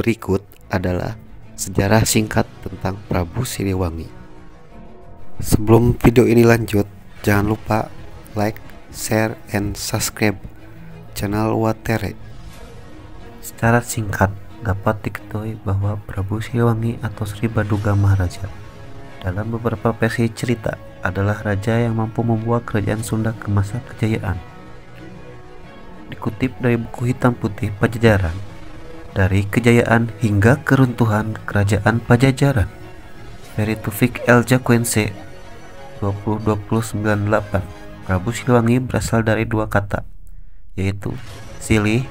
Berikut adalah sejarah singkat tentang Prabu Siliwangi. Sebelum video ini lanjut, jangan lupa like, share, and subscribe channel Watere. Secara singkat dapat diketahui bahwa Prabu Siliwangi atau Sri Baduga Maharaja dalam beberapa versi cerita adalah raja yang mampu membawa kerajaan Sunda ke masa kejayaan. Dikutip dari buku hitam putih Pajajaran, dari kejayaan hingga keruntuhan kerajaan Pajajaran, Ferry Taufik El Jaqense 202098. Prabu Siliwangi berasal dari dua kata, yaitu silih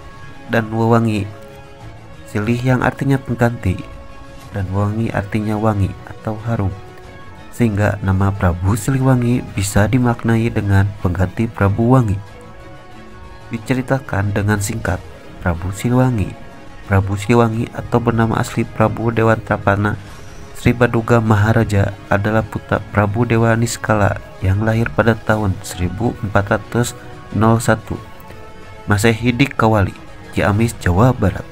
dan wewangi. Silih yang artinya pengganti dan wewangi artinya wangi atau harum, sehingga nama Prabu Siliwangi bisa dimaknai dengan pengganti Prabu Wangi. Diceritakan dengan singkat, Prabu Siliwangi atau bernama asli Prabu Dewantrapana Sri Baduga Maharaja adalah putra Prabu Dewa Niskala yang lahir pada tahun 1401 Masehi di Kawali, Ciamis, Jawa Barat.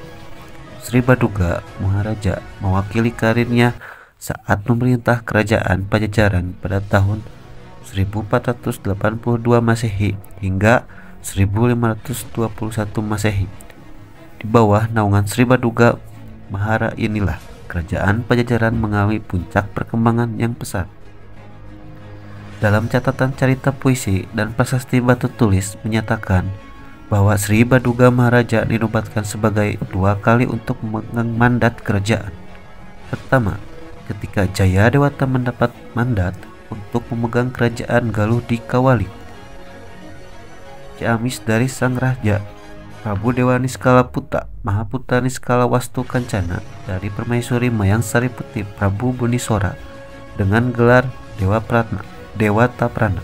Sri Baduga Maharaja mewakili karirnya saat memerintah kerajaan Pajajaran pada tahun 1482 Masehi hingga 1521 Masehi. Di bawah naungan Sri Baduga Mahara inilah kerajaan Pajajaran mengalami puncak perkembangan yang pesat. Dalam catatan carita puisi dan prasasti batu tulis menyatakan bahwa Sri Baduga Maharaja dinobatkan sebagai dua kali untuk memegang mandat kerajaan. Pertama, ketika Jaya Dewata mendapat mandat untuk memegang kerajaan Galuh di Kawali, Ciamis dari sang raja Prabu Dewa Niskala Putra Mahaputra Niskala Wastu Kancana dari Permaisuri Mayang Sari Putih Prabu Bunisora dengan gelar Dewata Prana.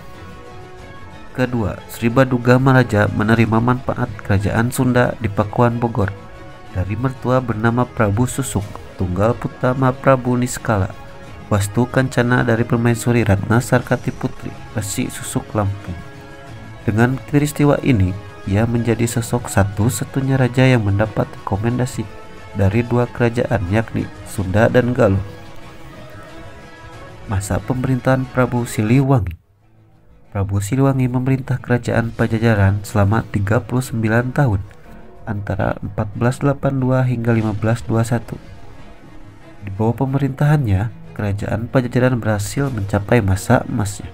Kedua, Sri Baduga Maharaja menerima manfaat kerajaan Sunda di Pakuan Bogor dari mertua bernama Prabu Susuk, tunggal putra Mahaprabu Niskala Wastu Kancana dari Permaisuri Ratna Sarkati Putri Resi Susuk Lampung. Dengan peristiwa ini, ia menjadi sosok satu-satunya raja yang mendapat rekomendasi dari dua kerajaan, yakni Sunda dan Galuh. Masa pemerintahan Prabu Siliwangi. Prabu Siliwangi memerintah kerajaan Pajajaran selama 39 tahun antara 1482 hingga 1521. Di bawah pemerintahannya, kerajaan Pajajaran berhasil mencapai masa emasnya.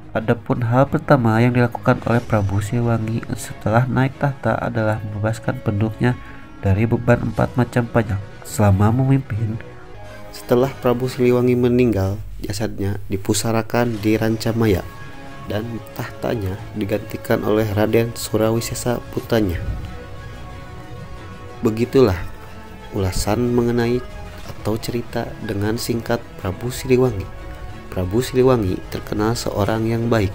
Adapun hal pertama yang dilakukan oleh Prabu Siliwangi setelah naik tahta adalah membebaskan penduduknya dari beban 4 macam pajak selama memimpin. Setelah Prabu Siliwangi meninggal, jasadnya dipusarakan di Rancamaya dan tahtanya digantikan oleh Raden Surawisesa putranya. Begitulah ulasan mengenai atau cerita dengan singkat Prabu Siliwangi. Prabu Siliwangi terkenal seorang yang baik,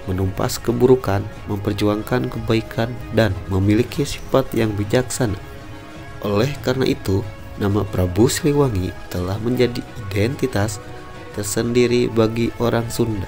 menumpas keburukan, memperjuangkan kebaikan, dan memiliki sifat yang bijaksana. Oleh karena itu, nama Prabu Siliwangi telah menjadi identitas tersendiri bagi orang Sunda.